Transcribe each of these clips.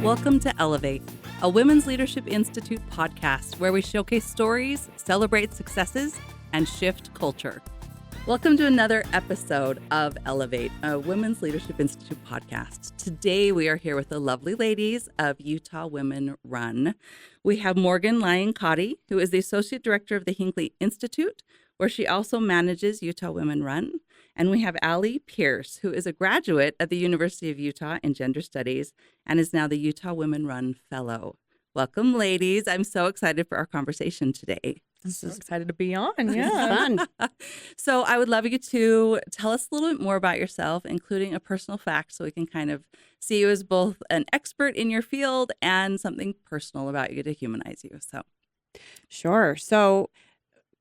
Welcome to Elevate, a Women's Leadership Institute podcast where we showcase stories, celebrate successes, and shift culture. Welcome to another episode of Elevate, a Women's Leadership Institute podcast. Today we are here with the lovely ladies of Utah Women Run. We have Lyon Cotti, who is the Associate Director of the Hinckley Institute, where she also manages Utah Women Run. And we have Allie Pierce, who is a graduate of the University of Utah in Gender Studies and is now the Utah Women Run Fellow. Welcome, ladies. I'm so excited for our conversation today. I'm so excited to be on. Yeah. Fun. So I would love you to tell us a little bit more about yourself, including a personal fact, so we can kind of see you as both an expert in your field and something personal about you to humanize you. Sure. So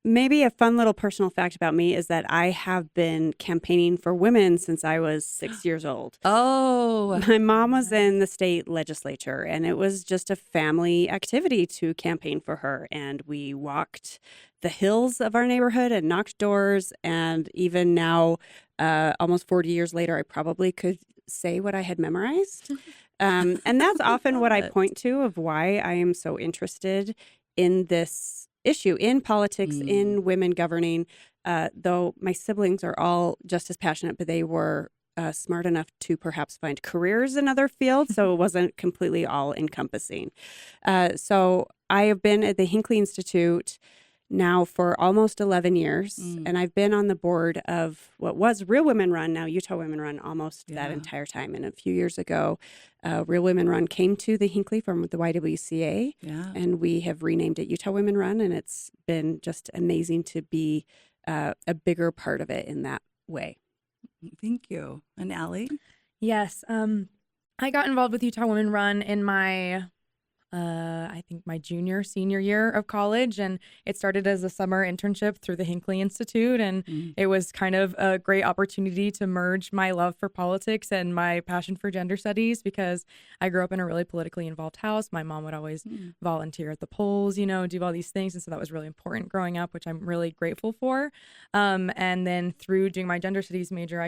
maybe a fun little personal fact about me is that I have been campaigning for women since I was 6 years old. Oh. My mom was in the state legislature, and it was just a family activity to campaign for her. And we walked the hills of our neighborhood and knocked doors. And even now, almost 40 years later, I probably could say what I had memorized. And that's often what I point to of why I am so interested in this issue, in politics, in women governing, though my siblings are all just as passionate, but they were smart enough to perhaps find careers in other fields, so it wasn't completely all encompassing. So I have been at the Hinckley Institute now for almost 11 years, and I've been on the board of what was Real Women Run, now Utah Women Run, almost that entire time. And a few years ago, Real Women Run came to the Hinckley from the YWCA, and we have renamed it Utah Women Run, and it's been just amazing to be a bigger part of it in that way. Thank you. And Allie? Yes. I got involved with Utah Women Run in my I think my senior year of college, and it started as a summer internship through the Hinckley Institute, and it was kind of a great opportunity to merge my love for politics and my passion for gender studies, because I grew up in a really politically involved house. My mom would always volunteer at the polls, do all these things, and so that was really important growing up, which I'm really grateful for. And then through doing my gender studies major,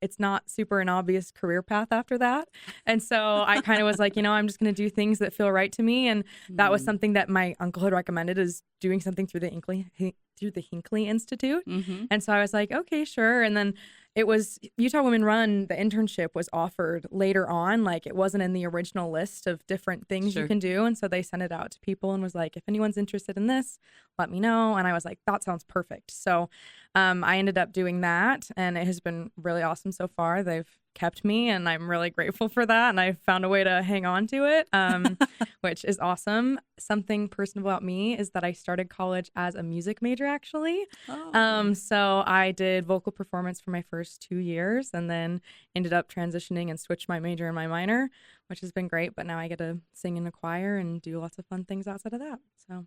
it's not super an obvious career path after that, and so I kind of was like, I'm just going to do things that feel right to me. And that was something that my uncle had recommended, is doing something through the Hinckley Institute. And so I was like, okay, sure. And then it was Utah Women Run, the internship was offered later on. Like, it wasn't in the original list of different things you can do. And so they sent it out to people and was like, if anyone's interested in this, let me know. And I was like, that sounds perfect. So I ended up doing that, and it has been really awesome so far. They've kept me, and I'm really grateful for that. And I found a way to hang on to it, which is awesome. Something personal about me is that I started college as a music major, actually. So I did vocal performance for my first 2 years, and then ended up transitioning and switched my major and my minor, which has been great. But now I get to sing in a choir and do lots of fun things outside of that. So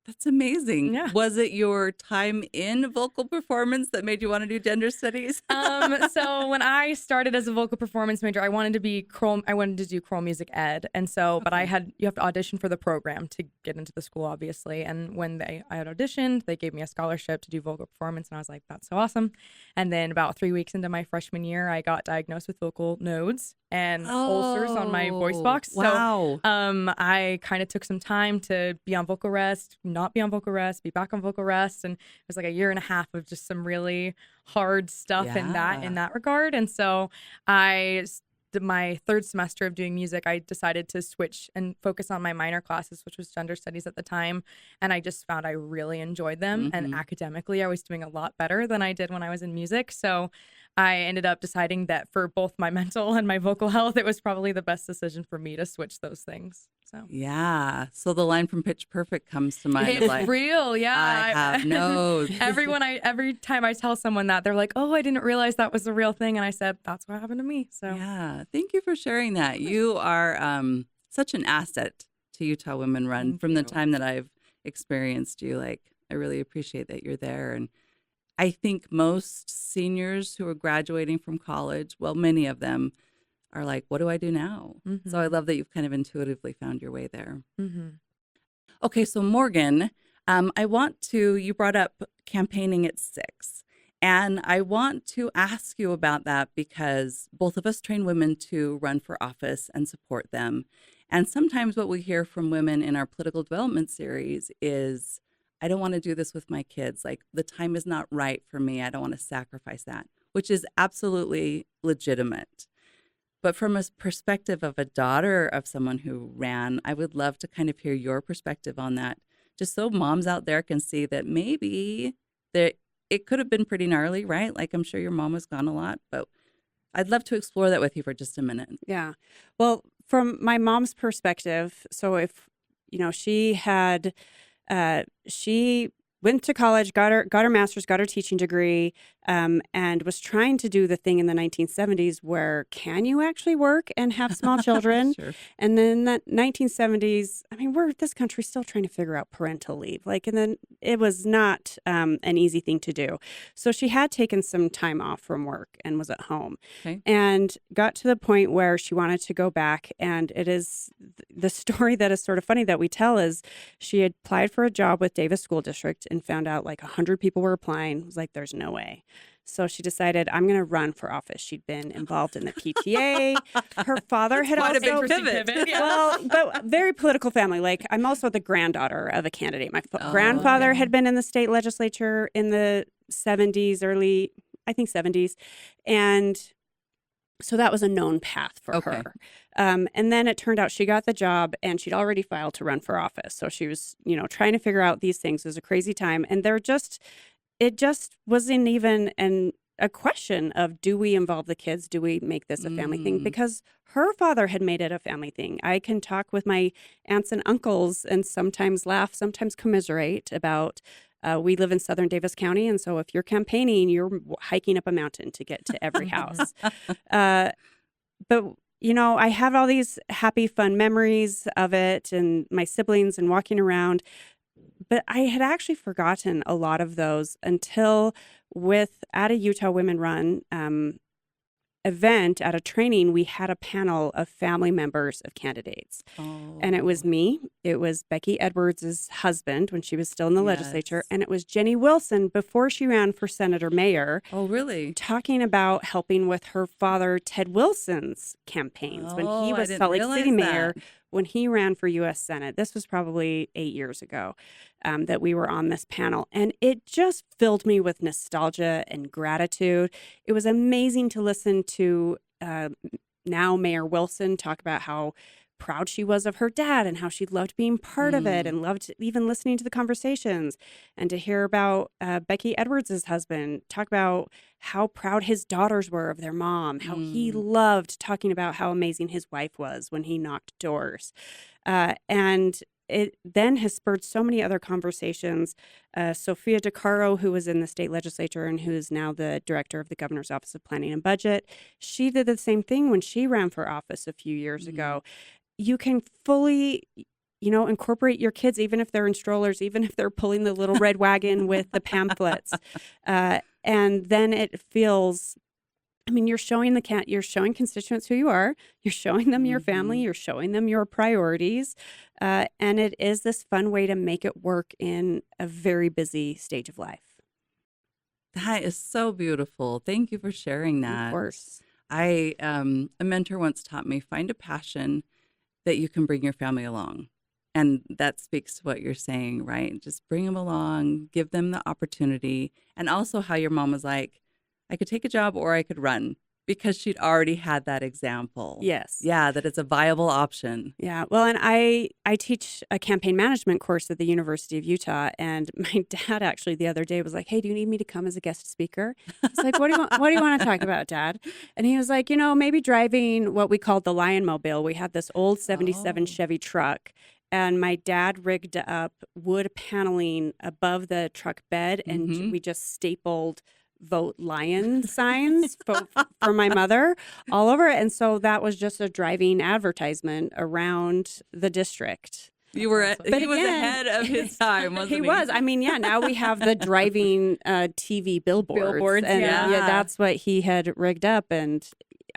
that's amazing. Yeah. Was it your time in vocal performance that made you want to do gender studies? So when I started as a vocal performance major, I wanted to do choral music ed. And so, but you have to audition for the program to get into the school, obviously. And when I had auditioned, they gave me a scholarship to do vocal performance. And I was like, that's so awesome. And then about 3 weeks into my freshman year, I got diagnosed with vocal nodes and ulcers on my voice box. Wow. So I kind of took some time to be on vocal rest, not be on vocal rest, be back on vocal rest. And it was like a year and a half of just some really hard stuff in that regard. And so my third semester of doing music, I decided to switch and focus on my minor classes, which was gender studies at the time. And I just found I really enjoyed them. And academically, I was doing a lot better than I did when I was in music. So I ended up deciding that for both my mental and my vocal health, it was probably the best decision for me to switch those things. So yeah. So the line from Pitch Perfect comes to mind. It's real. Yeah. I have nodes. Every time I tell someone that, they're like, oh, I didn't realize that was the real thing. And I said, that's what happened to me. So yeah. Thank you for sharing that. You are such an asset to Utah Women Run. From the time that I've experienced you. Like, I really appreciate that you're there. And I think most seniors who are graduating from college, well, many of them are like, what do I do now? So I love that you've kind of intuitively found your way there. Okay, so Morgan, you brought up campaigning at 6. And I want to ask you about that because both of us train women to run for office and support them. And sometimes what we hear from women in our political development series is, I don't want to do this with my kids. Like, the time is not right for me. I don't want to sacrifice that, which is absolutely legitimate. But from a perspective of a daughter of someone who ran, I would love to kind of hear your perspective on that, just so moms out there can see that maybe it could have been pretty gnarly, right? Like, I'm sure your mom was gone a lot, but I'd love to explore that with you for just a minute. Yeah. Well, from my mom's perspective, so if, she had, she went to college, got her master's, got her teaching degree, and was trying to do the thing in the 1970s where can you actually work and have small children? Sure. And then that 1970s, this country's still trying to figure out parental leave. And then it was not an easy thing to do. So she had taken some time off from work and was at home, and got to the point where she wanted to go back. And it is the story that is sort of funny that we tell is she had applied for a job with Davis School District and found out 100 people were applying. It was like, there's no way. So she decided, I'm going to run for office. She'd been involved in the PTA. Her father had quite also a big pivot. Yeah. Well, but very political family. I'm also the granddaughter of a candidate. My grandfather had been in the state legislature in the 70s, early, I think 70s. And so that was a known path for her. And then it turned out she got the job and she'd already filed to run for office. So she was, trying to figure out these things. It was a crazy time. And it just wasn't even a question of, do we involve the kids? Do we make this a family thing? Because her father had made it a family thing. I can talk with my aunts and uncles and sometimes laugh, sometimes commiserate about, we live in Southern Davis County. And so if you're campaigning, you're hiking up a mountain to get to every house. But I have all these happy, fun memories of it and my siblings and walking around. But I had actually forgotten a lot of those until at a Utah Women Run event, at a training, we had a panel of family members of candidates. And it was me. It was Becky Edwards' husband when she was still in the legislature. And it was Jenny Wilson before she ran for Senator Mayor. Oh, really? Talking about helping with her father, Ted Wilson's campaigns when he was Salt Lake City mayor. When he ran for U.S. Senate. This was probably 8 years ago that we were on this panel. And it just filled me with nostalgia and gratitude. It was amazing to listen to now Mayor Wilson talk about how proud she was of her dad and how she loved being part of it and loved even listening to the conversations, and to hear about Becky Edwards' husband talk about how proud his daughters were of their mom, how he loved talking about how amazing his wife was when he knocked doors. And it then has spurred so many other conversations. Sophia DeCaro, who was in the state legislature and who is now the director of the governor's office of planning and budget, she did the same thing when she ran for office a few years ago. You can fully, incorporate your kids, even if they're in strollers, even if they're pulling the little red wagon with the pamphlets. And then it feels, you're showing you're showing constituents who you are, you're showing them your family, you're showing them your priorities. And it is this fun way to make it work in a very busy stage of life. That is so beautiful. Thank you for sharing that. Of course. A mentor once taught me, find a passion that you can bring your family along. And that speaks to what you're saying, right? Just bring them along, give them the opportunity. And also how your mom was like, I could take a job or I could run, because she'd already had that example. Yes. Yeah, that it's a viable option. Yeah. Well, and I teach a campaign management course at the University of Utah, and my dad actually the other day was like, hey, do you need me to come as a guest speaker? I was like, what do you want to talk about, Dad? And he was like, maybe driving what we called the Lyon Mobile. We had this old 77 Chevy truck, and my dad rigged up wood paneling above the truck bed, and we just stapled vote Lyon signs for my mother all over it. And so that was just a driving advertisement around the district. He was ahead of his time, wasn't he? He was. Now we have the driving TV billboards. And that's what he had rigged up. And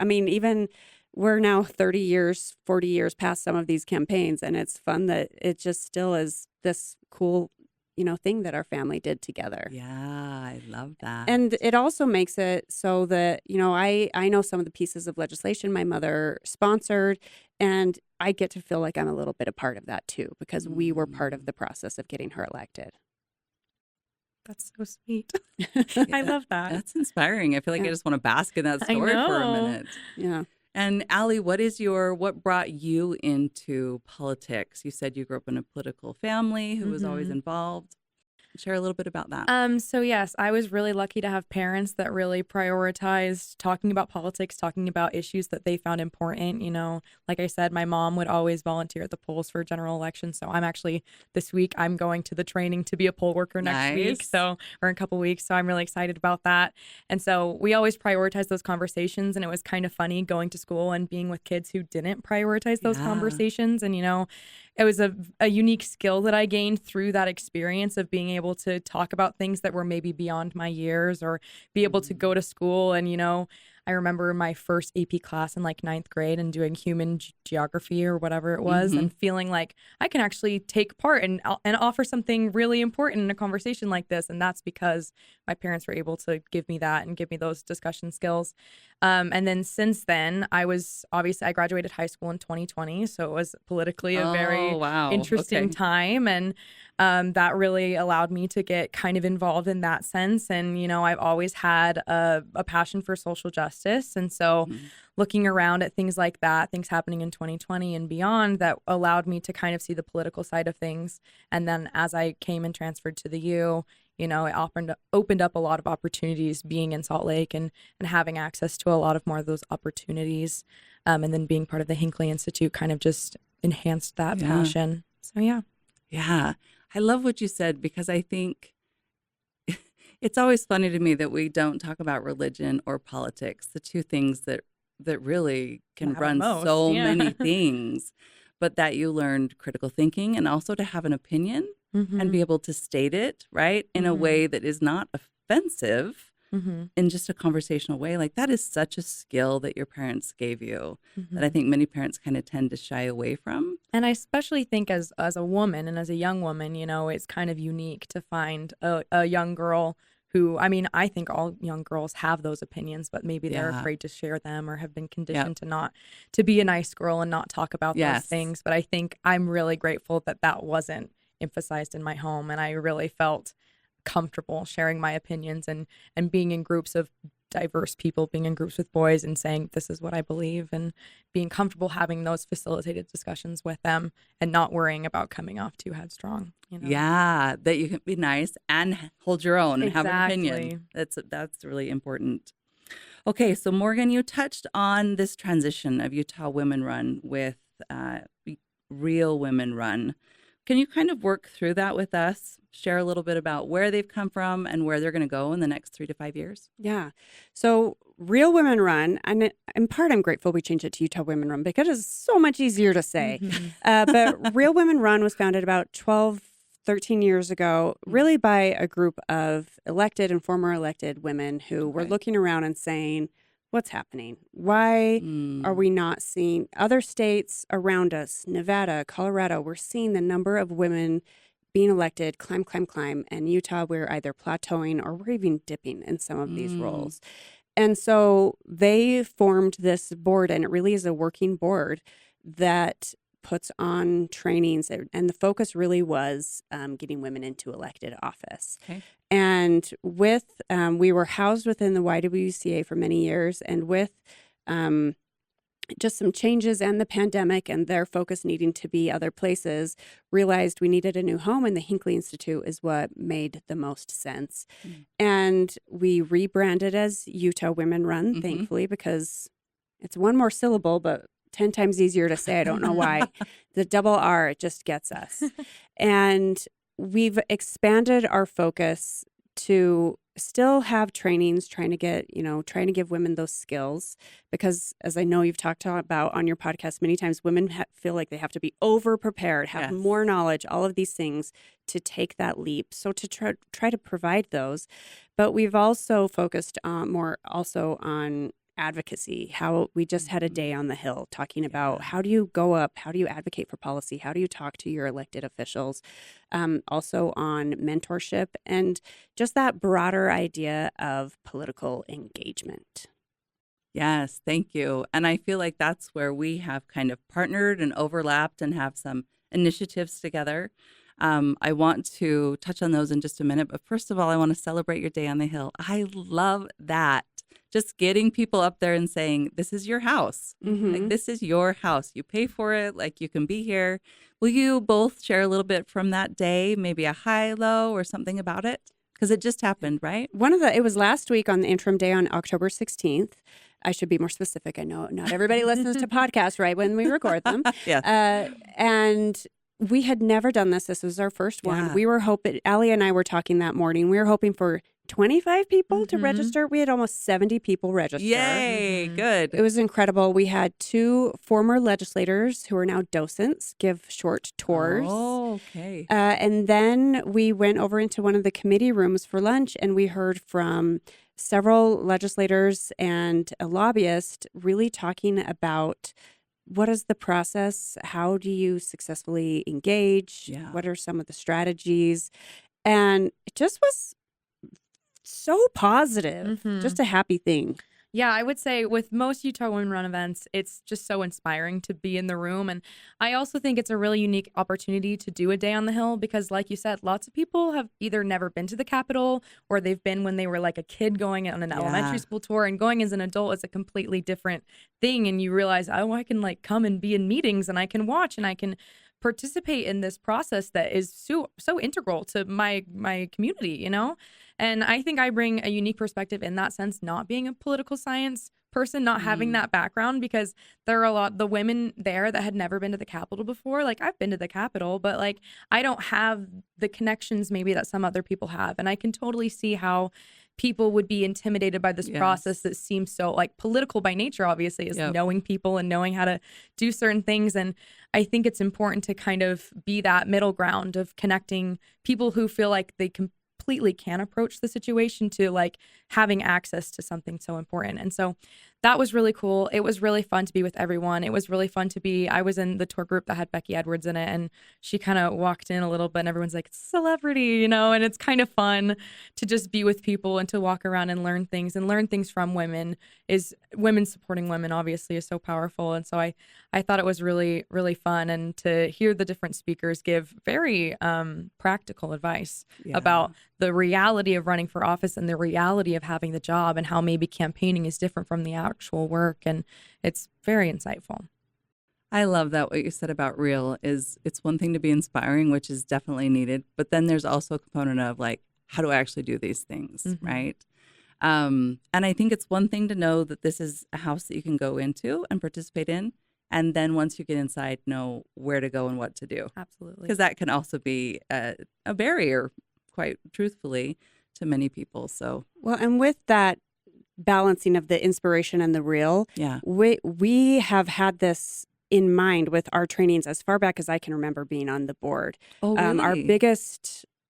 even we're now 30 years, 40 years past some of these campaigns. And it's fun that it just still is this cool thing that our family did together. Yeah, I love that. And it also makes it so that, I know some of the pieces of legislation my mother sponsored, and I get to feel like I'm a little bit a part of that too, because we were part of the process of getting her elected. That's so sweet. I love that. That's inspiring. I feel like I just want to bask in that I story for a know. minute. Yeah. And Allie, what brought you into politics? You said you grew up in a political family who was always involved. Share a little bit about that. So yes, I was really lucky to have parents that really prioritized talking about politics, talking about issues that they found important. You know, like I said, my mom would always volunteer at the polls for general elections. So this week, I'm going to the training to be a poll worker next week. Nice. Or in a couple weeks. So I'm really excited about that. And so we always prioritize those conversations. And it was kind of funny going to school and being with kids who didn't prioritize those conversations. And, you know, it was a unique skill that I gained through that experience of being able to talk about things that were maybe beyond my years, or be able to go to school. And, you know, I remember my first AP class in like 9th grade and doing human geography or whatever it was, and feeling like I can actually take part and offer something really important in a conversation like this. And that's because my parents were able to give me that and give me those discussion skills. And then since then, I graduated high school in 2020. So it was politically a very interesting time. And that really allowed me to get kind of involved in that sense. And, you know, I've always had a passion for social justice. And so looking around at things like that, things happening in 2020 and beyond, that allowed me to kind of see the political side of things. And then as I came and transferred to the U, you know, it opened up a lot of opportunities being in Salt Lake and having access to a lot of more of those opportunities. And then being part of the Hinckley Institute kind of just enhanced that passion. So, yeah. Yeah. I love what you said, because I think it's always funny to me that we don't talk about religion or politics, the two things that really can run so many things, but that you learned critical thinking and also to have an opinion and be able to state it, right, in a way that is not offensive in just a conversational way. Like, that is such a skill that your parents gave you that I think many parents kind of tend to shy away from. And I especially think as a woman and as a young woman, you know, it's kind of unique to find a young girl who, I mean, I think all young girls have those opinions, but maybe they're afraid to share them or have been conditioned to be a nice girl and not talk about those things. But I think I'm really grateful that wasn't emphasized in my home, and I really felt comfortable sharing my opinions and being in groups of diverse people, being in groups with boys and saying, this is what I believe, and being comfortable having those facilitated discussions with them and not worrying about coming off too headstrong. You know? Yeah, that you can be nice and hold your own and have an opinion. That's really important. Okay, so Morgan, you touched on this transition of Utah Women Run with Real Women Run. Can you kind of work through that with us? Share a little bit about where they've come from and where they're going to go in the next 3 to 5 years? Yeah. So Real Women Run, and in part I'm grateful we changed it to Utah Women Run because it's so much easier to say. But Real Women Run was founded about 13 years ago, really by a group of elected and former elected women who were looking around and saying, what's happening? Why are we not seeing other states around us, Nevada, Colorado, we're seeing the number of women being elected, climb. And Utah, we're either plateauing or we're even dipping in some of these roles. And so they formed this board, and it really is a working board that puts on trainings. And the focus really was getting women into elected office. Okay. And with, we were housed within the YWCA for many years, and with just some changes and the pandemic and their focus needing to be other places, realized we needed a new home, and the Hinckley Institute is what made the most sense. And we rebranded as Utah Women Run, thankfully, because it's one more syllable, but 10 times easier to say. I don't know why. The double R, it just gets us. And we've expanded our focus to still have trainings, trying to give women those skills, because as I know you've talked about on your podcast many times, women feel like they have to be over prepared, have more knowledge, all of these things to take that leap. So to try to provide those, but we've also focused more also on advocacy. How we just had a day on the Hill talking about how do you go up, how do you advocate for policy, how do you talk to your elected officials, also on mentorship and just that broader idea of political engagement. Yes, thank you. And I feel like that's where we have kind of partnered and overlapped and have some initiatives together. I want to touch on those in just a minute. But first of all, I want to celebrate your day on the Hill. I love that. Just getting people up there and saying, this is your house. Like, this is your house. You pay for it. Like, you can be here. Will you both share a little bit from that day, maybe a high, low, or something about it? Because it just happened, right? It was last week on the interim day on October 16th. I should be more specific. I know not everybody listens to podcasts right when we record them. Yes. And we had never done this. This was our first one. Yeah. We were hoping, Allie and I were talking that morning, we were hoping for 25 people to register. We had almost 70 people register. Yay, good. It was incredible. We had 2 former legislators who are now docents give short tours. Oh, okay. And then we went over into one of the committee rooms for lunch, and we heard from several legislators and a lobbyist really talking about what is the process? How do you successfully engage? Yeah. What are some of the strategies? And it just was so positive, just a happy thing. Yeah, I would say with most Utah Women Run events, it's just so inspiring to be in the room. And I also think it's a really unique opportunity to do a day on the Hill because, like you said, lots of people have either never been to the Capitol or they've been when they were like a kid going on an elementary school tour, and going as an adult is a completely different thing. And you realize, oh, I can like come and be in meetings and I can watch and I can participate in this process that is so integral to my community, you know? And I think I bring a unique perspective in that sense, not being a political science person, not having that background, because there are the women there that had never been to the Capitol before. Like, I've been to the Capitol, but like, I don't have the connections maybe that some other people have. And I can totally see how people would be intimidated by this process that seems so like political by nature, obviously, is knowing people and knowing how to do certain things. And I think it's important to kind of be that middle ground of connecting people who feel like they completely can approach the situation to like having access to something so important. And so that was really cool. It was really fun to be with everyone. It was really fun to be, I was in the tour group that had Becky Edwards in it, and she kind of walked in a little bit and everyone's like, it's a celebrity, you know, and it's kind of fun to just be with people and to walk around and learn things from women. Women supporting women obviously is so powerful. And so I thought it was really, really fun. And to hear the different speakers give very practical advice about the reality of running for office and the reality of having the job and how maybe campaigning is different from the actual work. And it's very insightful. I love that what you said about real is it's one thing to be inspiring, which is definitely needed. But then there's also a component of like, how do I actually do these things, right? And I think it's one thing to know that this is a house that you can go into and participate in. And then once you get inside, know where to go and what to do. Absolutely. Because that can also be a barrier, quite truthfully, to many people. So, well, and with that balancing of the inspiration and the real, we have had this in mind with our trainings as far back as I can remember being on the board. Oh, really?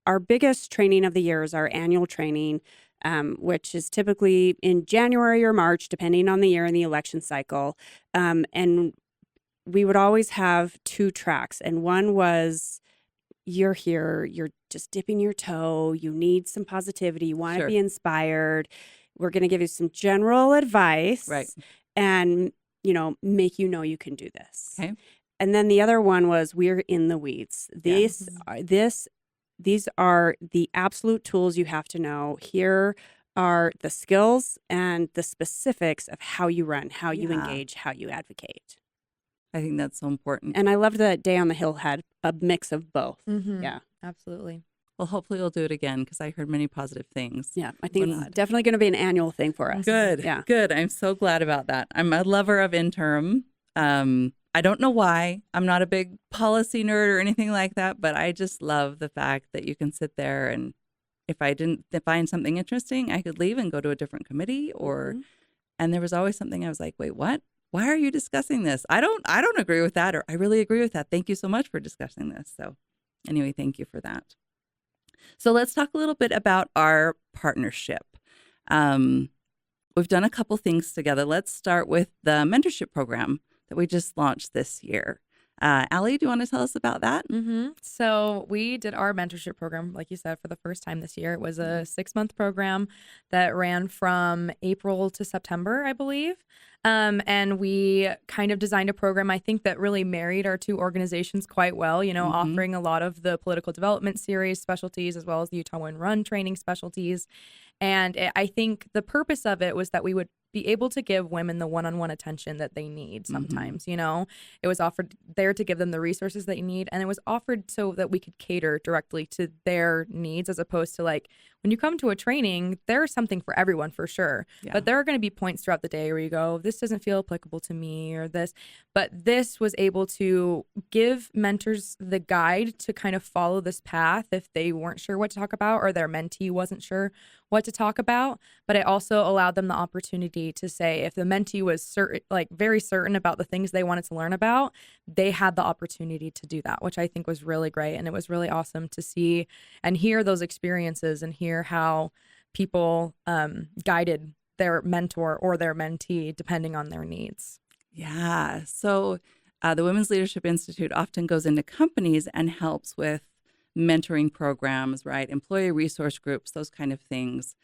Our biggest training of the year is our annual training, which is typically in January or March, depending on the year and the election cycle. And we would always have 2 tracks. And one was, you're here, you're just dipping your toe, you need some positivity, you want to be inspired. We're going to give you some general advice and, you know you can do this. Okay. And then the other one was, we're in the weeds. These are the absolute tools you have to know. Here are the skills and the specifics of how you run, how you engage, how you advocate. I think that's so important. And I loved that Day on the Hill had a mix of both. Yeah, absolutely. Well, hopefully we'll do it again because I heard many positive things. Yeah, I think it's definitely going to be an annual thing for us. Good. Yeah. Good. I'm so glad about that. I'm a lover of interim. I don't know why. I'm not a big policy nerd or anything like that, but I just love the fact that you can sit there and if I didn't find something interesting, I could leave and go to a different committee and there was always something I was like, wait, what? Why are you discussing this? I don't agree with that, or I really agree with that. Thank you so much for discussing this. So anyway, thank you for that. So let's talk a little bit about our partnership. We've done a couple things together. Let's start with the mentorship program that we just launched this year. Allie, do you want to tell us about that? So we did our mentorship program, like you said, for the first time this year. It was a 6-month program that ran from April to September, I believe. And we kind of designed a program, I think, that really married our two organizations quite well, offering a lot of the political development series specialties as well as the Utah Women Run training specialties. And I think the purpose of it was that we would be able to give women the one-on-one attention that they need sometimes, It was offered there to give them the resources that you need, and it was offered so that we could cater directly to their needs, as opposed to like when you come to a training, there's something for everyone for sure. Yeah. But there are going to be points throughout the day where you go, this doesn't feel applicable to me or this. But this was able to give mentors the guide to kind of follow this path if they weren't sure what to talk about or their mentee wasn't sure what to talk about. But it also allowed them the opportunity to say if the mentee was certain, like very certain about the things they wanted to learn about, they had the opportunity to do that, which I think was really great. And it was really awesome to see and hear those experiences and hear how people guided their mentor or their mentee depending on their needs. Yeah. So the Women's Leadership Institute often goes into companies and helps with mentoring programs, right? Employee resource groups, those kind of things.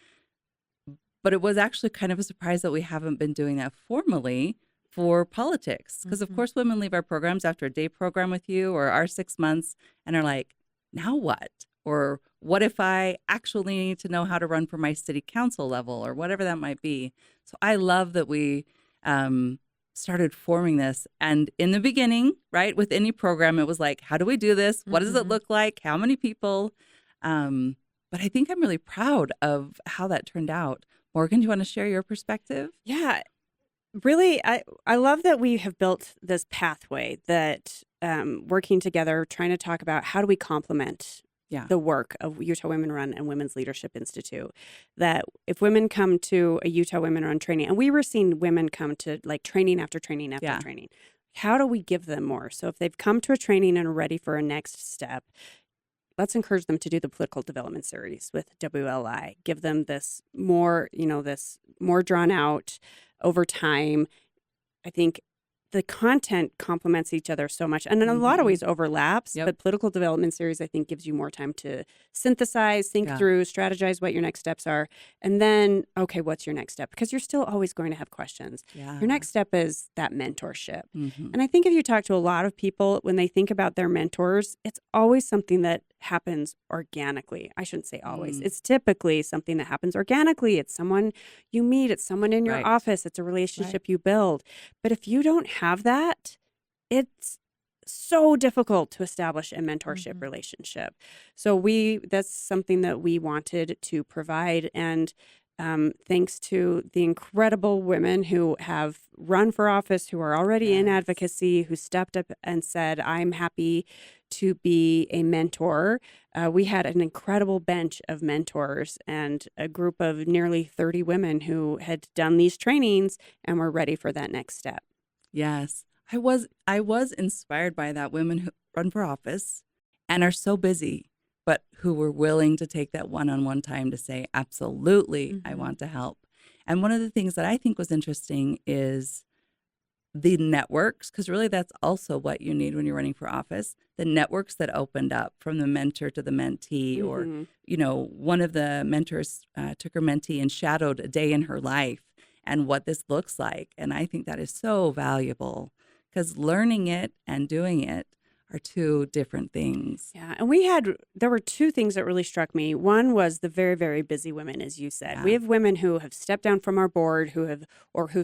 But it was actually kind of a surprise that we haven't been doing that formally for politics. Because of course, women leave our programs after a day program with you or our 6 months and are like, now what? Or what if I actually need to know how to run for my city council level or whatever that might be? So I love that we started forming this. And in the beginning, right, with any program, it was like, how do we do this? What does it look like? How many people? But I think I'm really proud of how that turned out. Morgan, do you want to share your perspective? Yeah, really, I love that we have built this pathway that working together, trying to talk about how do we complement the work of Utah Women Run and Women's Leadership Institute. That if women come to a Utah Women Run training, and we were seeing women come to like training after training after training, how do we give them more? So if they've come to a training and are ready for a next step, let's encourage them to do the political development series with WLI. Give them this more, this more drawn out over time. I think the content complements each other so much and in a lot of ways overlaps, but political development series, I think, gives you more time to synthesize, think through, strategize what your next steps are. And then, okay, what's your next step? Because you're still always going to have questions. Your next step is that mentorship. And I think if you talk to a lot of people, when they think about their mentors, it's always something that happens organically. I shouldn't say always. It's typically something that happens organically. It's someone you meet. It's someone in your office. It's a relationship you build. But if you don't have that, it's so difficult to establish a mentorship relationship. So that's something that we wanted to provide. And thanks to the incredible women who have run for office, who are already in advocacy, who stepped up and said, I'm happy to be a mentor. We had an incredible bench of mentors and a group of nearly 30 women who had done these trainings and were ready for that next step. Yes. I was inspired by that, women who run for office and are so busy, but who were willing to take that one-on-one time to say, absolutely, I want to help. And one of the things that I think was interesting is the networks, because really that's also what you need when you're running for office, the networks that opened up from the mentor to the mentee, or, one of the mentors took her mentee and shadowed a day in her life and what this looks like. And I think that is so valuable because learning it and doing it are two different things. Yeah. And there were two things that really struck me. One was the very, very busy women, as you said. Yeah. We have women who have stepped down from our board who've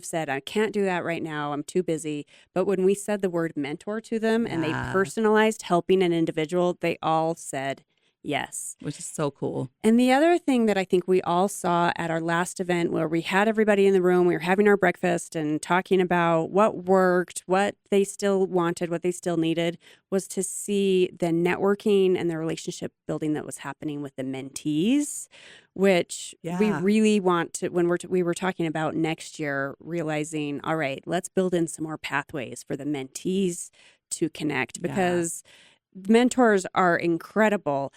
said, I can't do that right now. I'm too busy. But when we said the word mentor to them and they personalized helping an individual, they all said yes. Which is so cool. And the other thing that I think we all saw at our last event where we had everybody in the room, we were having our breakfast and talking about what worked, what they still wanted, what they still needed, was to see the networking and the relationship building that was happening with the mentees, which we really want to, when we were talking about next year, realizing, all right, let's build in some more pathways for the mentees to connect because mentors are incredible.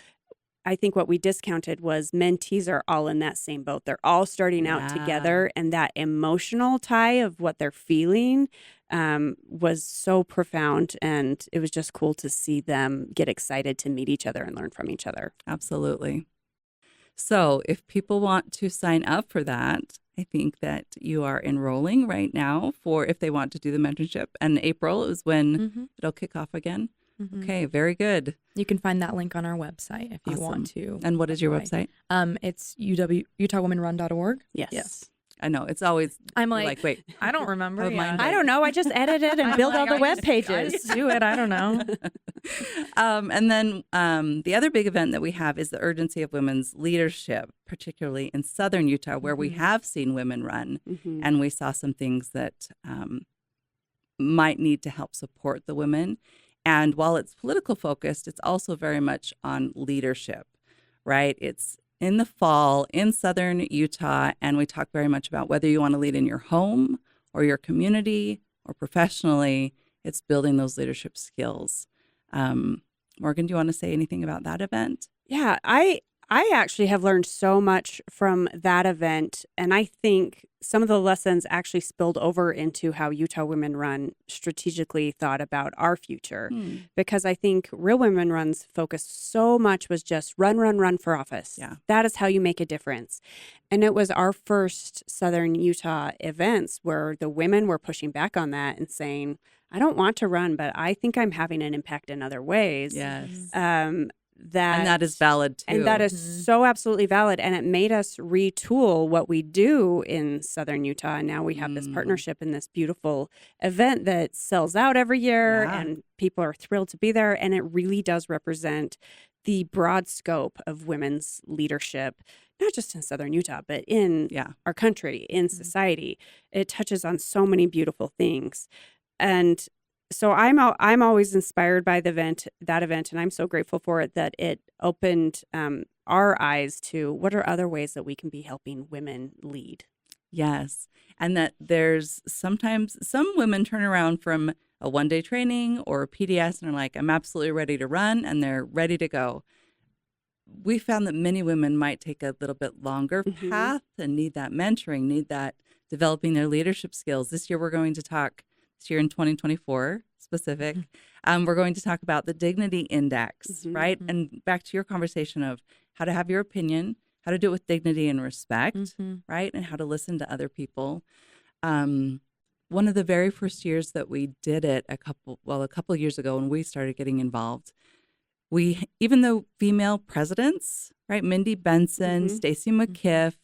I think what we discounted was mentees are all in that same boat. They're all starting out together, and that emotional tie of what they're feeling was so profound, and it was just cool to see them get excited to meet each other and learn from each other. Absolutely. So if people want to sign up for that, I think that you are enrolling right now for if they want to do the mentorship. And April is when it'll kick off again. Okay, very good. You can find that link on our website if you want to. And what is your website? It's utahwomenrun.org. Yes. I know. It's always, I'm like wait. I don't remember. I don't know. I just edited and built all the web pages. I just do it. I don't know. And then the other big event that we have is the urgency of women's leadership, particularly in southern Utah, where we have seen women run. And we saw some things that might need to help support the women. And while it's political focused, it's also very much on leadership, right? It's in the fall in southern Utah, and we talk very much about whether you want to lead in your home or your community or professionally. It's building those leadership skills. Morgan, do you want to say anything about that event? Yeah, I actually have learned so much from that event, and I think some of the lessons actually spilled over into how Utah Women Run strategically thought about our future. Because I think Real Women Run's focus so much was just run for office. Yeah. That is how you make a difference. And it was our first Southern Utah events where the women were pushing back on that and saying, I don't want to run, but I think I'm having an impact in other ways. Yes. And that is valid too. And that is so absolutely valid. And it made us retool what we do in Southern Utah. And now we have this partnership in this beautiful event that sells out every year and people are thrilled to be there. And it really does represent the broad scope of women's leadership, not just in Southern Utah, but in our country, in society. It touches on so many beautiful things. And so I'm always inspired by that event, and I'm so grateful for it that it opened our eyes to what are other ways that we can be helping women lead. Yes, and that there's sometimes some women turn around from a one-day training or a PDS and are like, I'm absolutely ready to run, and they're ready to go. We found that many women might take a little bit longer path and need that mentoring, need that developing their leadership skills. This year we're going to talk. Year in 2024 specific, we're going to talk about the dignity index, right? And back to your conversation of how to have your opinion, how to do it with dignity and respect, right? And how to listen to other people. One of the very first years that we did it a couple of years ago when we started getting involved, even though female presidents, right? Mindy Benson, Stacey McKiff,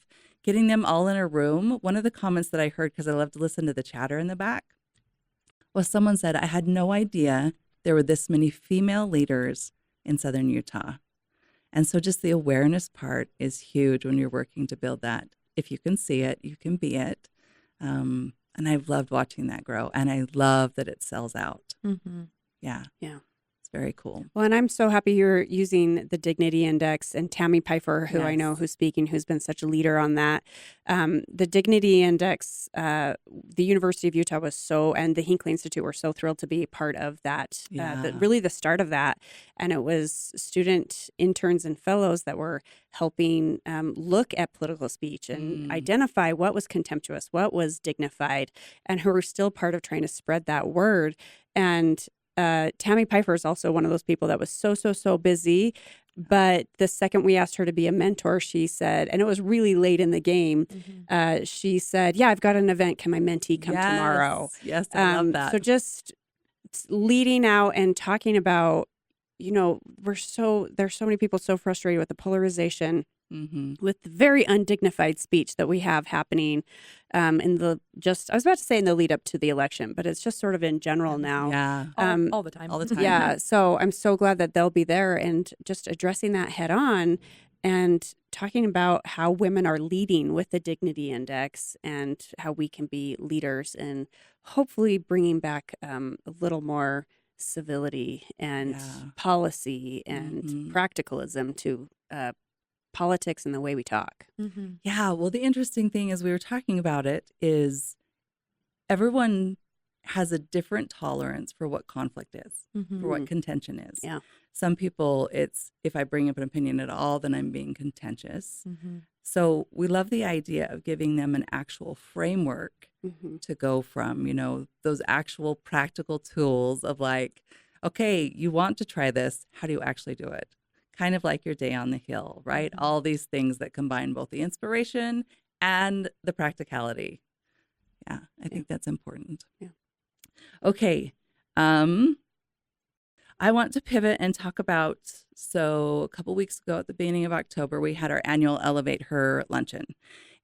getting them all in a room. One of the comments that I heard, because I love to listen to the chatter in the back, was someone said, I had no idea there were this many female leaders in Southern Utah. And so just the awareness part is huge when you're working to build that. If you can see it, you can be it. And I've loved watching that grow. And I love that it sells out. Yeah. It's very cool. Well, and I'm so happy you're using the Dignity Index, and Tammy Pfeiffer, who I know who's speaking, who's been such a leader on that. The Dignity Index, the University of Utah and the Hinckley Institute were so thrilled to be part of that, really the start of that. And it was student interns and fellows that were helping look at political speech and identify what was contemptuous, what was dignified, and who were still part of trying to spread that word. And Tammy Pfeiffer is also one of those people that was so busy. But the second we asked her to be a mentor, she said, and it was really late in the game, she said, yeah, I've got an event. Can my mentee come tomorrow? Yes, I love that. So just leading out and talking about, there's so many people so frustrated with the polarization, with the very undignified speech that we have happening I was about to say in the lead up to the election, but it's just sort of in general now. Yeah. All the time. Yeah. So I'm so glad that they'll be there and just addressing that head on and talking about how women are leading with the Dignity Index and how we can be leaders and hopefully bringing back a little more civility and policy and practicalism to politics and the way we talk. Yeah. Well, the interesting thing as we were talking about it is everyone has a different tolerance for what conflict is, for what contention is. Yeah. Some people, it's if I bring up an opinion at all, then I'm being contentious. So we love the idea of giving them an actual framework to go from, you know, those actual practical tools of like, okay, you want to try this. How do you actually do it? Kind of like your day on the Hill, right? All these things that combine both the inspiration and the practicality. Yeah, I think that's important. Yeah. Okay. I want to pivot and talk about, so a couple weeks ago at the beginning of October, we had our annual Elevate Her luncheon,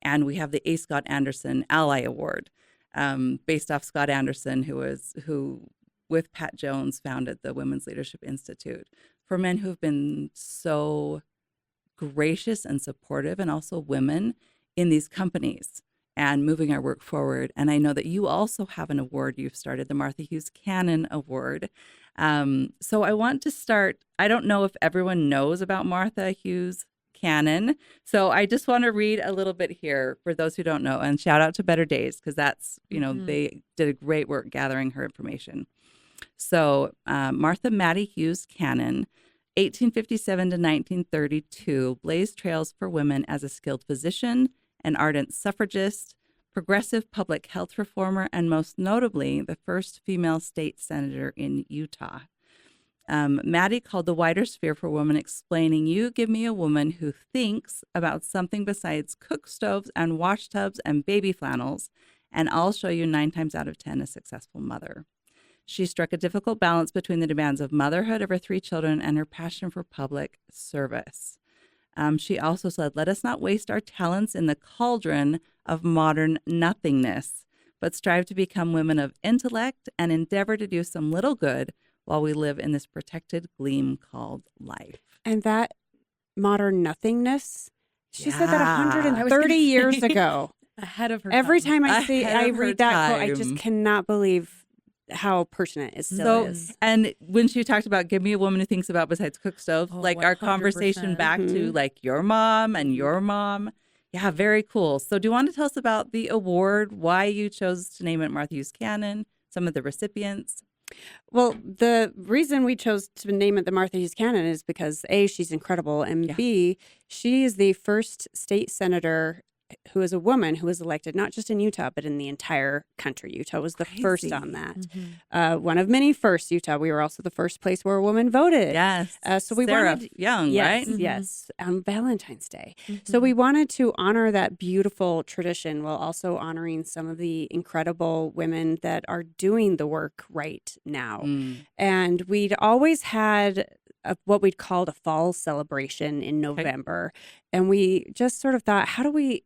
and we have the A. Scott Anderson Ally Award, based off Scott Anderson, who with Pat Jones founded the Women's Leadership Institute, for men who have been so gracious and supportive, and also women in these companies and moving our work forward. And I know that you also have an award you've started, the Martha Hughes Cannon Award. So I want to start, I don't know if everyone knows about Martha Hughes Cannon. So I just want to read a little bit here for those who don't know, and shout out to Better Days, because that's, you know, they did a great work gathering her information. So Martha Mattie Hughes Cannon, 1857 to 1932, blazed trails for women as a skilled physician, an ardent suffragist, progressive public health reformer, and most notably, the first female state senator in Utah. Mattie called the wider sphere for women, explaining, "You give me a woman who thinks about something besides cook stoves and wash tubs and baby flannels, and I'll show you 9 times out of 10 a successful mother." She struck a difficult balance between the demands of motherhood of her 3 children and her passion for public service. She also said, "Let us not waste our talents in the cauldron of modern nothingness, but strive to become women of intellect and endeavor to do some little good while we live in this protected gleam called life." And that modern nothingness, she said that Yeah. 130 years ago. Ahead of her Every time. time I Ahead of her read that quote, I just time. cannot believe how pertinent it still So, is. and when she talked about give me a woman who thinks about besides cook stoves, Oh, like our conversation 100%. back to like your mom and your mom. Yeah, very cool. So do you want to tell us about the award, why you chose to name it Martha Hughes Cannon, some of the recipients? Well, the reason we chose to name it the Martha Hughes Cannon is because A, she's incredible, and B, she is the first state senator who is a woman who was elected not just in Utah, but in the entire country. Utah was the first on that. One of many firsts, Utah. We were also the first place where a woman voted. Yes. So we Sarah wanted, Young, yes, right? yes, on Valentine's Day. So we wanted to honor that beautiful tradition while also honoring some of the incredible women that are doing the work right now. And we'd always had what we'd called a fall celebration in November. And we just sort of thought, how do we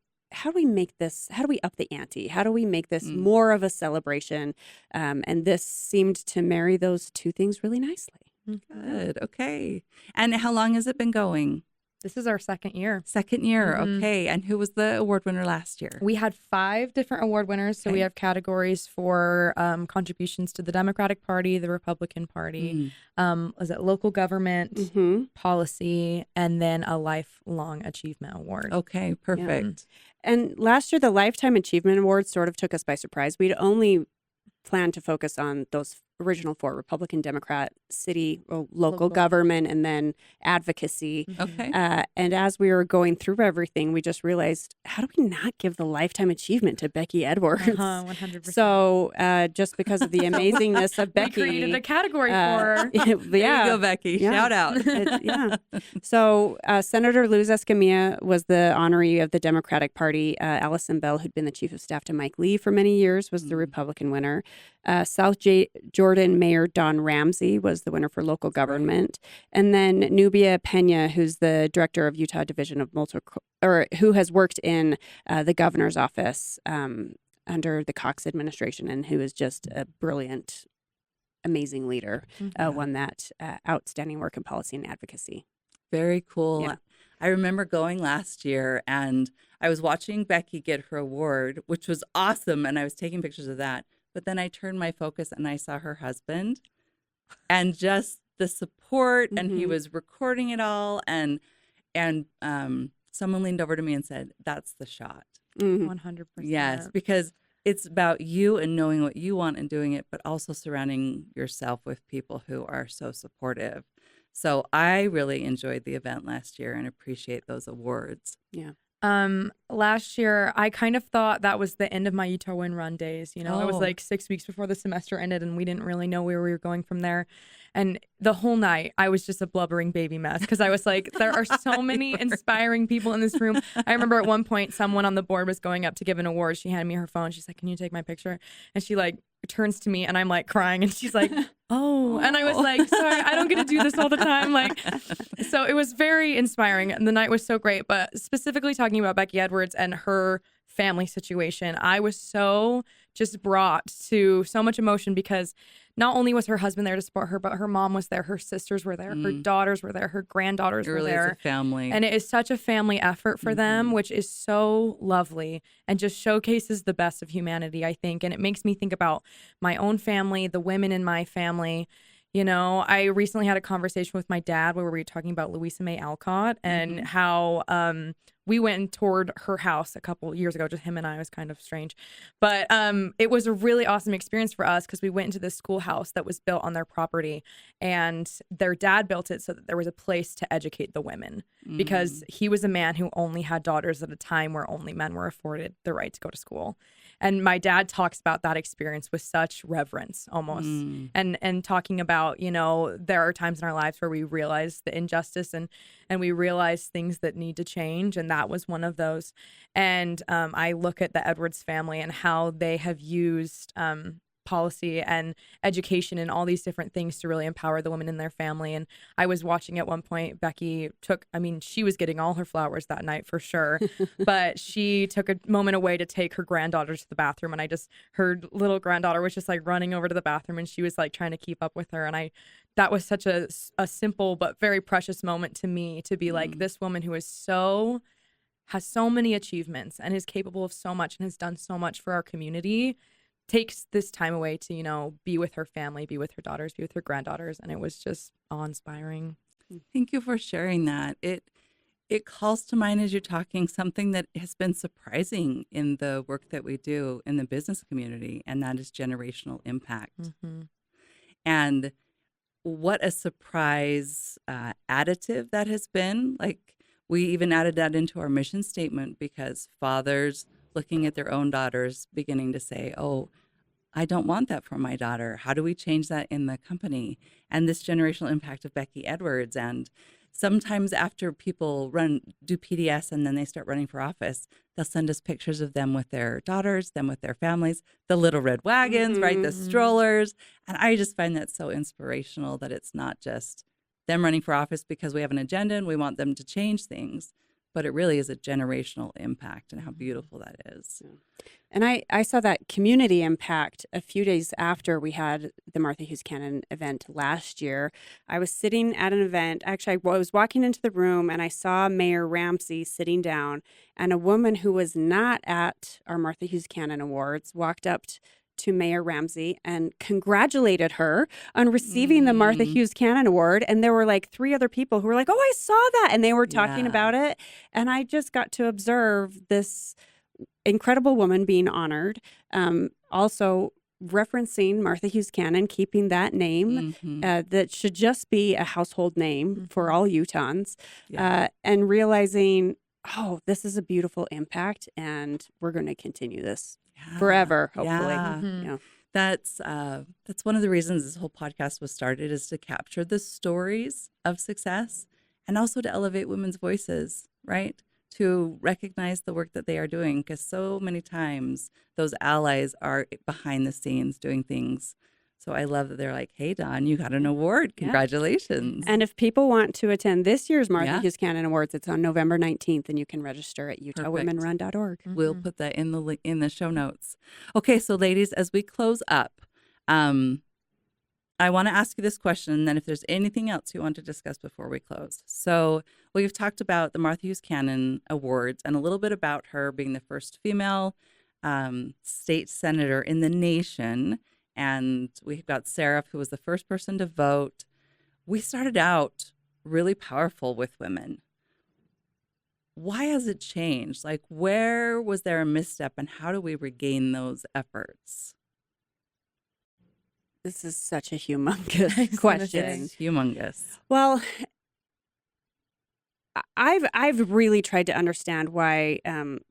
make this, how do we up the ante? How do we make this more of a celebration? And this seemed to marry those two things really nicely. Good. Okay. And how long has it been going? This is our second year. Second year. Okay. And who was the award winner last year? We had 5 different award winners. So we have categories for contributions to the Democratic Party, the Republican Party, was it local government, policy, and then a lifelong achievement award. Okay. Perfect. And last year, the Lifetime Achievement Award sort of took us by surprise. We'd only planned to focus on those original 4, Republican, Democrat, city, or local government, and then advocacy. Okay. And as we were going through everything, we just realized, how do we not give the Lifetime Achievement to Becky Edwards? 100%. So just because of the amazingness of Becky. We created a category for her. There you go, Becky. Shout out. So Senator Luz Escamilla was the honoree of the Democratic Party. Allison Bell, who'd been the chief of staff to Mike Lee for many years, was the Republican winner. South Jordan Mayor Don Ramsey was the winner for local government. And then Nubia Pena, who's the director of Utah Division of who has worked in the governor's office under the Cox administration, and who is just a brilliant, amazing leader, won that outstanding work in policy and advocacy. Very cool. Yeah. I remember going last year and I was watching Becky get her award, which was awesome. And I was taking pictures of that. But then I turned my focus and I saw her husband and just the support, and he was recording it all. And someone leaned over to me and said, "That's the shot." 100%. Yes, because it's about you and knowing what you want and doing it, but also surrounding yourself with people who are so supportive. So I really enjoyed the event last year and appreciate those awards. Yeah. Last year, I kind of thought that was the end of my Utah Win Run days. You know, it was Oh. like 6 weeks before the semester ended, and we didn't really know where we were going from there. And the whole night, I was just a blubbering baby mess because I was like, there are so many inspiring people in this room. I remember at one point, someone on the board was going up to give an award. She handed me her phone. She's like, "Can you take my picture?" And she like turns to me, and I'm like crying, and she's like, "Oh," and I was like, "Sorry, I don't get to do this all the time." Like, so it was very inspiring, and the night was so great. But specifically talking about Becky Edwards and her family situation, I was so just brought to so much emotion because not only was her husband there to support her, but her mom was there, her sisters were there, her daughters were there, her granddaughters It were really there. is a family. And it is such a family effort for them, which is so lovely and just showcases the best of humanity, I think. And it makes me think about my own family, the women in my family. You know, I recently had a conversation with my dad where we were talking about Louisa May Alcott and how we went and toured her house a couple years ago. Just him and I. It was kind of strange. But it was a really awesome experience for us because we went into this schoolhouse that was built on their property, and their dad built it so that there was a place to educate the women because he was a man who only had daughters at a time where only men were afforded the right to go to school. And my dad talks about that experience with such reverence almost and talking about, you know, there are times in our lives where we realize the injustice and we realize things that need to change. And that was one of those. And I look at the Edwards family and how they have used policy and education and all these different things to really empower the women in their family. And I was watching at one point, Becky she was getting all her flowers that night for sure, but she took a moment away to take her granddaughter to the bathroom. And her little granddaughter was just like running over to the bathroom and she was like trying to keep up with her. And that was such a simple but very precious moment to me to be like, this woman who has so many achievements and is capable of so much and has done so much for our community takes this time away to, you know, be with her family, be with her daughters, be with her granddaughters. And it was just awe-inspiring. Thank you for sharing that. It calls to mind as you're talking something that has been surprising in the work that we do in the business community, and that is generational impact. And what a surprise additive that has been. Like, we even added that into our mission statement because fathers looking at their own daughters beginning to say, oh, I don't want that for my daughter. How do we change that in the company? And this generational impact of Becky Edwards. And sometimes after people do PDS and then they start running for office, they'll send us pictures of them with their daughters, them with their families, the little red wagons, right? The strollers. And I just find that so inspirational that it's not just them running for office because we have an agenda and we want them to change things, but it really is a generational impact, and how beautiful that is. And I saw that community impact a few days after we had the Martha Hughes Cannon event last year. I was sitting at an event. Actually, I was walking into the room and I saw Mayor Ramsey sitting down, and a woman who was not at our Martha Hughes Cannon Awards walked up to Mayor Ramsey and congratulated her on receiving the Martha Hughes Cannon Award. And there were like 3 other people who were like, oh, I saw that. And they were talking about it. And I just got to observe this incredible woman being honored. Also referencing Martha Hughes Cannon, keeping that name that should just be a household name for all Utahns, and realizing, oh, this is a beautiful impact and we're going to continue this forever, hopefully. That's one of the reasons this whole podcast was started, is to capture the stories of success and also to elevate women's voices, right? To recognize the work that they are doing, because so many times those allies are behind the scenes doing things. So I love that they're like, hey, Dawn, you got an award. Congratulations. And if people want to attend this year's Martha Hughes Cannon Awards, it's on November 19th, and you can register at utahwomenrun.org. We'll put that in the show notes. Okay, so ladies, as we close up, I want to ask you this question, and then if there's anything else you want to discuss before we close. So we've talked about the Martha Hughes Cannon Awards and a little bit about her being the first female state senator in the nation. And we've got Sarah, who was the first person to vote. We started out really powerful with women. why has it changed? Like, where was there a misstep, and how do we regain those efforts? This is such a humongous gonna question. say. It's humongous. Well, I've really tried to understand why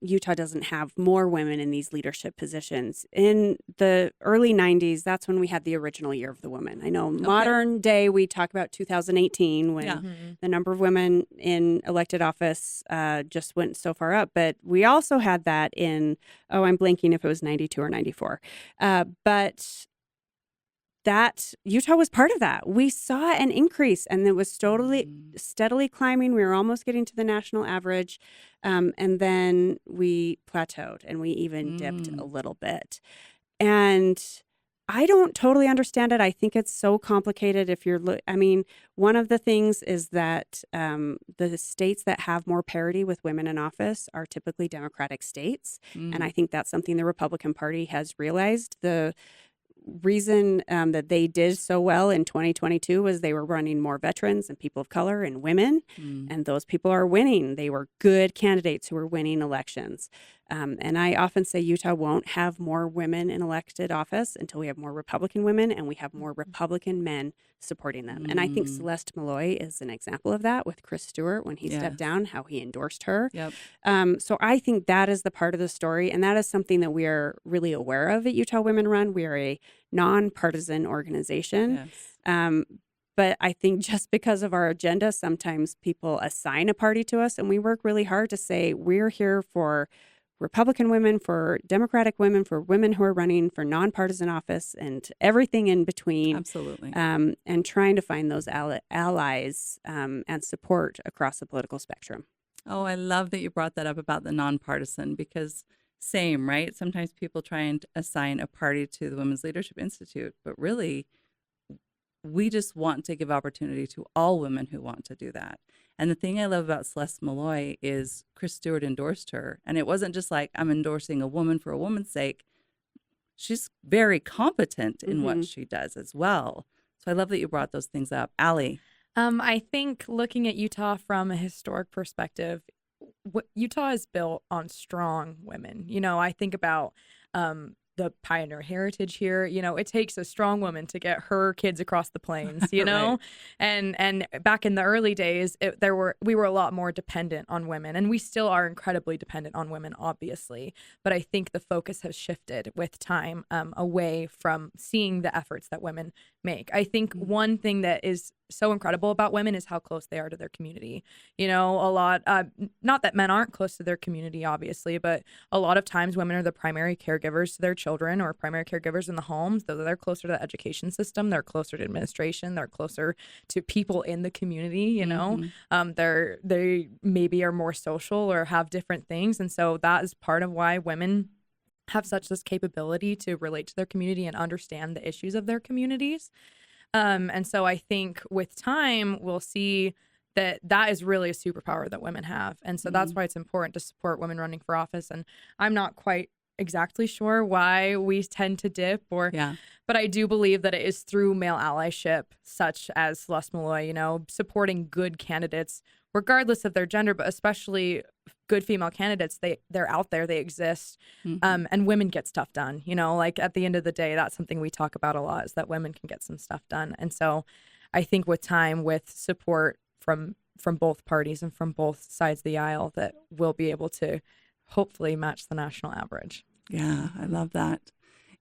Utah doesn't have more women in these leadership positions. In the early 90s, that's when we had the original Year of the Woman. I know modern day, we talk about 2018 when the number of women in elected office just went so far up. But we also had that in, I'm blanking if it was 92 or 94. But that Utah was part of that. We saw an increase, and it was steadily climbing. We were almost getting to the national average. And then we plateaued, and we even dipped a little bit. And I don't totally understand it. I think it's so complicated. One of the things is that the states that have more parity with women in office are typically Democratic states. And I think that's something the Republican Party has realized. The reason that they did so well in 2022 was they were running more veterans and people of color and women, and those people are winning. They were good candidates who were winning elections. And I often say Utah won't have more women in elected office until we have more Republican women and we have more Republican men supporting them. And I think Celeste Malloy is an example of that with Chris Stewart when he stepped down, how he endorsed her. So I think that is the part of the story. And that is something that we are really aware of at Utah Women Run. We are a nonpartisan organization. But I think just because of our agenda, sometimes people assign a party to us, and we work really hard to say we're here for Republican women, for Democratic women, for women who are running for nonpartisan office, and everything in between. Absolutely. And trying to find those allies and support across the political spectrum. Oh, I love that you brought that up about the nonpartisan, because same, right? Sometimes people try and assign a party to the Women's Leadership Institute, but really, we just want to give opportunity to all women who want to do that. And the thing I love about Celeste Malloy is Chris Stewart endorsed her. And it wasn't just like, I'm endorsing a woman for a woman's sake. She's very competent in what she does as well. So I love that you brought those things up. Allie. I think looking at Utah from a historic perspective, Utah is built on strong women. You know, I think about the pioneer heritage here. You know, it takes a strong woman to get her kids across the plains, you know? And back in the early days, we were a lot more dependent on women, and we still are incredibly dependent on women, obviously. But I think the focus has shifted with time away from seeing the efforts that women make. I think one thing that is so incredible about women is how close they are to their community. You know, a lot, not that men aren't close to their community, obviously, but a lot of times women are the primary caregivers to their children or primary caregivers in the homes. They're closer to the education system. They're closer to administration. They're closer to people in the community, you know. They maybe are more social or have different things. And so that is part of why women have such this capability to relate to their community and understand the issues of their communities. And so I think with time, we'll see that is really a superpower that women have. And so that's why it's important to support women running for office. And I'm not quite exactly sure why we tend to dip but I do believe that it is through male allyship, such as Celeste Malloy, you know, supporting good candidates, regardless of their gender, but especially good female candidates. They're out there, they exist, and women get stuff done. You know, like at the end of the day, that's something we talk about a lot, is that women can get some stuff done. And so I think with time, with support from both parties and from both sides of the aisle, that we'll be able to hopefully match the national average. Yeah, I love that.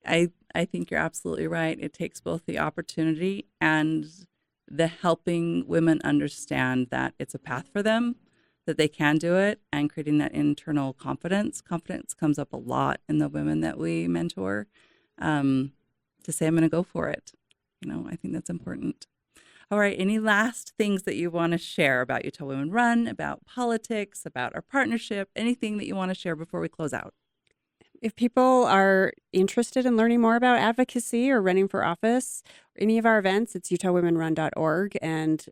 I think you're absolutely right. It takes both the opportunity and the helping women understand that it's a path for them, that they can do it, and creating that internal confidence. Confidence comes up a lot in the women that we mentor, to say, I'm going to go for it. You know, I think that's important. All right. Any last things that you want to share about Utah Women Run, about politics, about our partnership, anything that you want to share before we close out? If people are interested in learning more about advocacy or running for office, or any of our events, it's utahwomenrun.org. And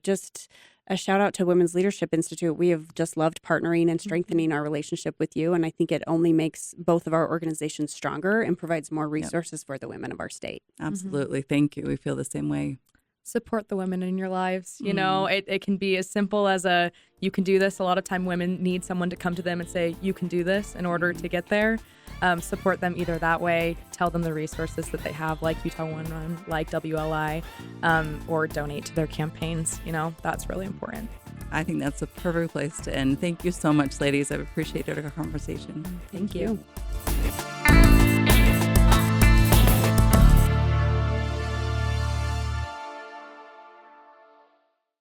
just a shout out to Women's Leadership Institute. We have just loved partnering and strengthening our relationship with you. And I think it only makes both of our organizations stronger and provides more resources for the women of our state. Absolutely. Thank you. We feel the same way. support the women in your lives. You know, it can be as simple as you can do this. A lot of time women need someone to come to them and say, you can do this in order to get there. Support them either that way, tell them the resources that they have, like Utah Women Run, like WLI, or donate to their campaigns. You know, that's really important. I think that's a perfect place to end. Thank you so much, ladies. I've appreciated our conversation. Thank you.